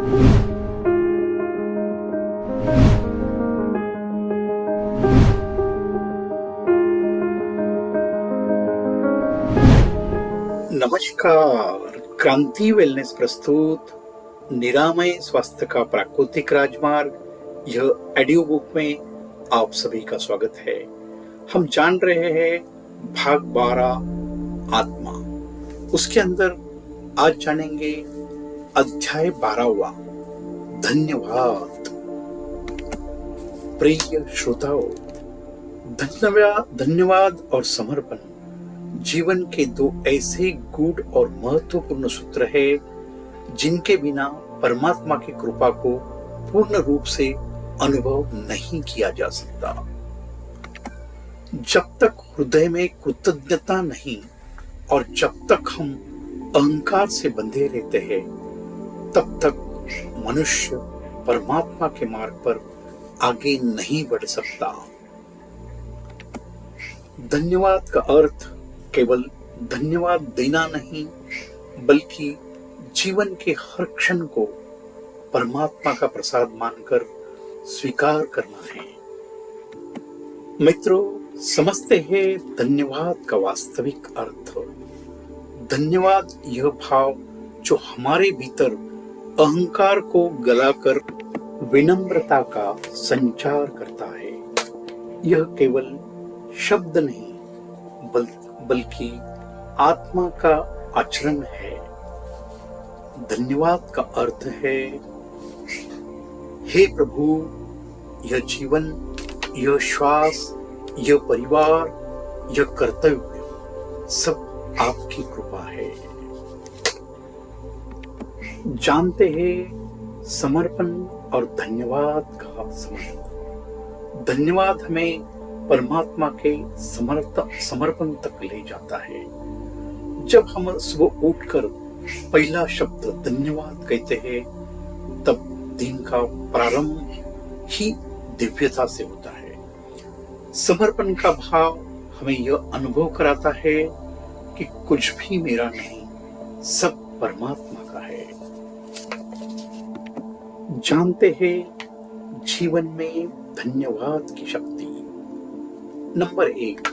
नमस्कार। क्रांति वेलनेस प्रस्तुत निरामय स्वास्थ्य का प्राकृतिक राजमार्ग, यह ऑडियो बुक में आप सभी का स्वागत है। हम जान रहे हैं भाग 12 आत्मा। उसके अंदर आज जानेंगे अध्याय 12वां, धन्यवाद। प्रिय श्रोताओ, धन्यवाद और समर्पण जीवन के दो ऐसे गूढ़ और महत्वपूर्ण सूत्र हैं जिनके बिना परमात्मा की कृपा को पूर्ण रूप से अनुभव नहीं किया जा सकता। जब तक हृदय में कृतज्ञता नहीं और जब तक हम अहंकार से बंधे रहते हैं, तब तक मनुष्य परमात्मा के मार्ग पर आगे नहीं बढ़ सकता। धन्यवाद का अर्थ केवल धन्यवाद देना नहीं, बल्कि जीवन के हर क्षण को परमात्मा का प्रसाद मानकर स्वीकार करना है। मित्रों, समझते हैं धन्यवाद का वास्तविक अर्थ। धन्यवाद यह भाव जो हमारे भीतर अहंकार को गलाकर विनम्रता का संचार करता है। यह केवल शब्द नहीं, बल्कि आत्मा का आचरण है। धन्यवाद का अर्थ है, हे प्रभु, यह जीवन, यह श्वास, यह परिवार, यह कर्तव्य सब आपकी कृपा है। जानते हैं समर्पण और धन्यवाद का संबंध। धन्यवाद हमें परमात्मा के समर्पण तक ले जाता है। जब हम सुबह उठकर पहला शब्द धन्यवाद कहते हैं, तब दिन का प्रारंभ ही दिव्यता से होता है। समर्पण का भाव हमें यह अनुभव कराता है कि कुछ भी मेरा नहीं, सब परमात्मा का है। जानते हैं जीवन में धन्यवाद की शक्ति। नंबर 1,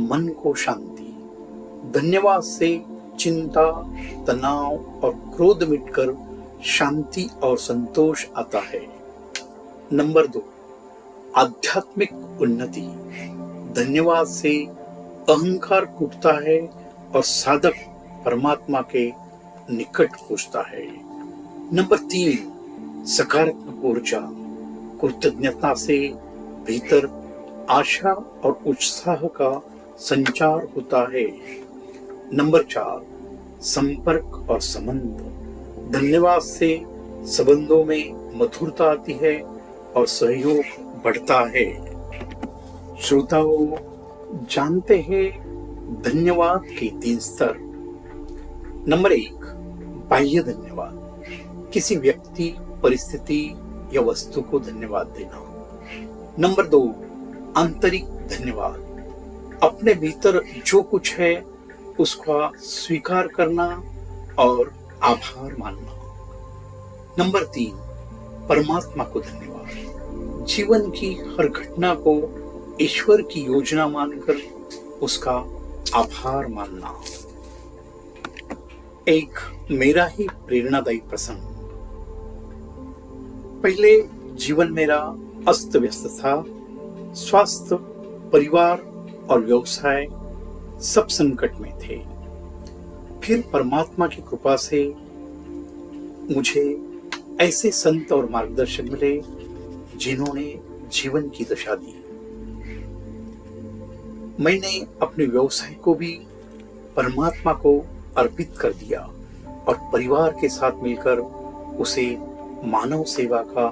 मन को शांति। धन्यवाद से चिंता, तनाव और क्रोध मिटकर शांति और संतोष आता है। नंबर 2, आध्यात्मिक उन्नति। धन्यवाद से अहंकार टूटता है और साधक परमात्मा के निकट पहुंचता है। नंबर 3, सकारात्मक ऊर्जा। कृतज्ञता से भीतर आशा और उत्साह का संचार होता है। नंबर 4, संपर्क और संबंध। धन्यवाद से संबंधों में मधुरता आती है और सहयोग बढ़ता है। श्रोताओं, जानते हैं धन्यवाद के 3 स्तर। नंबर 1, बाह्य धन्यवाद। किसी व्यक्ति, परिस्थिति या वस्तु को धन्यवाद देना। नंबर 2, आंतरिक धन्यवाद। अपने भीतर जो कुछ है उसका स्वीकार करना और आभार मानना। नंबर 3, परमात्मा को धन्यवाद। जीवन की हर घटना को ईश्वर की योजना मानकर उसका आभार मानना। एक मेरा ही प्रेरणादायी प्रसंग। पहले जीवन मेरा अस्त व्यस्त था। स्वास्थ्य, परिवार और व्यवसाय सब संकट में थे। फिर परमात्मा की कृपा से मुझे ऐसे संत और मार्गदर्शक मिले जिन्होंने जीवन की दशा दी। मैंने अपने व्यवसाय को भी परमात्मा को अर्पित कर दिया और परिवार के साथ मिलकर उसे मानव सेवा का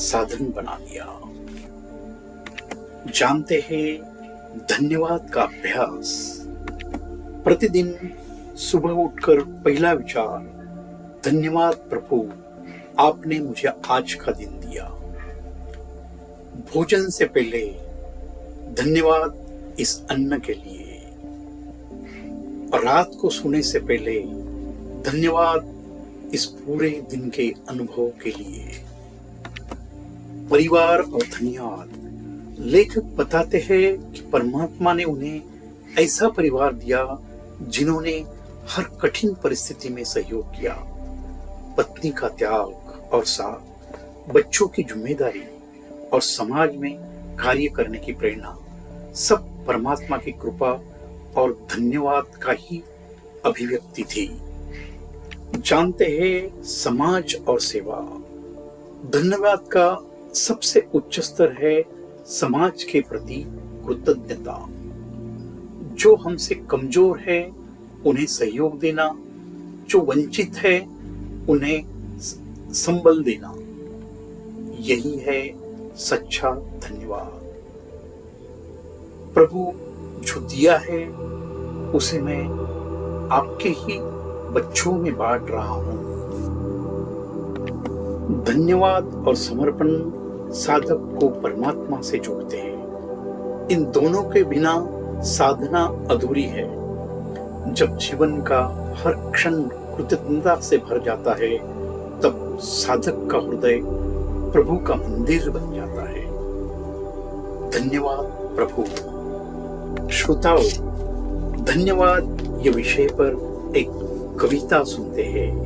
साधन बना दिया। जानते हैं धन्यवाद का अभ्यास। प्रतिदिन सुबह उठकर पहला विचार, धन्यवाद प्रभु, आपने मुझे आज का दिन दिया। भोजन से पहले धन्यवाद इस अन्न के लिए। और रात को सोने से पहले धन्यवाद इस पूरे दिन के अनुभव के लिए। परिवार और धन्यवाद। लेखक बताते हैं कि परमात्मा ने उन्हें ऐसा परिवार दिया जिन्होंने हर कठिन परिस्थिति में सहयोग किया। पत्नी का त्याग और साथ, बच्चों की जिम्मेदारी और समाज में कार्य करने की प्रेरणा, सब परमात्मा की कृपा और धन्यवाद का ही अभिव्यक्ति थी। जानते हैं समाज और सेवा। धन्यवाद का सबसे उच्च स्तर है समाज के प्रति कृतज्ञता। जो हमसे कमजोर है उन्हें सहयोग देना, जो वंचित है उन्हें संबल देना, यही है सच्चा धन्यवाद। प्रभु जो दिया है उसे मैं आपके ही बच्चों में बांट रहा हूं। धन्यवाद और समर्पण साधक को परमात्मा से जोड़ते हैं। इन दोनों के बिना साधना अधूरी है। जब जीवन का हर क्षण कृतज्ञता से भर जाता है, तब साधक का हृदय प्रभु का मंदिर बन जाता है। धन्यवाद प्रभु। श्रोताओ, धन्यवाद ये विषय पर एक कविता सुनते हैं।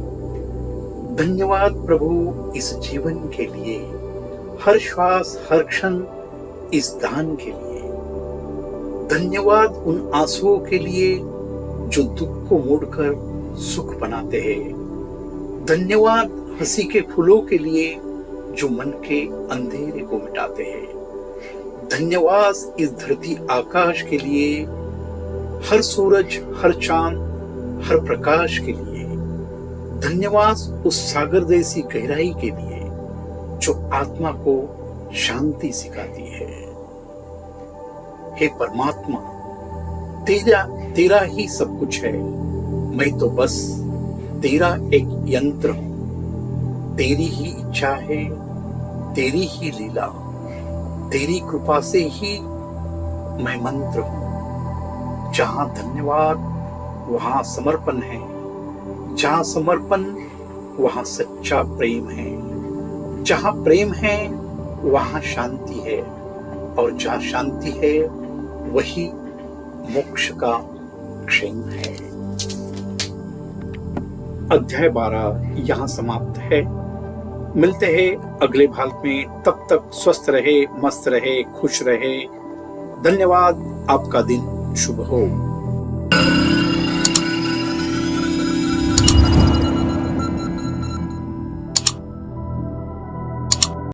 धन्यवाद प्रभु इस जीवन के लिए, हर श्वास हर क्षण इस दान के लिए। धन्यवाद उन आंसुओं के लिए जो दुख को मोड़कर सुख बनाते हैं। धन्यवाद हंसी के फूलों के लिए जो मन के अंधेरे को मिटाते हैं। धन्यवाद इस धरती आकाश के लिए, हर सूरज हर चांद हर प्रकाश के लिए। धन्यवाद उस सागर जैसी गहराई के लिए जो आत्मा को शांति सिखाती है। हे परमात्मा, तेरा ही सब कुछ है। मैं तो बस तेरा एक यंत्र हूं। तेरी ही इच्छा है, तेरी ही लीला, तेरी कृपा से ही मैं मंत्र हूं। जहां धन्यवाद वहां समर्पण है, जहां समर्पण वहां सच्चा प्रेम है, जहां प्रेम है वहां शांति है, और जहां शांति है वही मोक्ष का क्षेम है। अध्याय 12 यहाँ समाप्त है। मिलते हैं अगले भाग में। तब तक स्वस्थ रहे, मस्त रहे, खुश रहे। धन्यवाद। आपका दिन शुभ हो।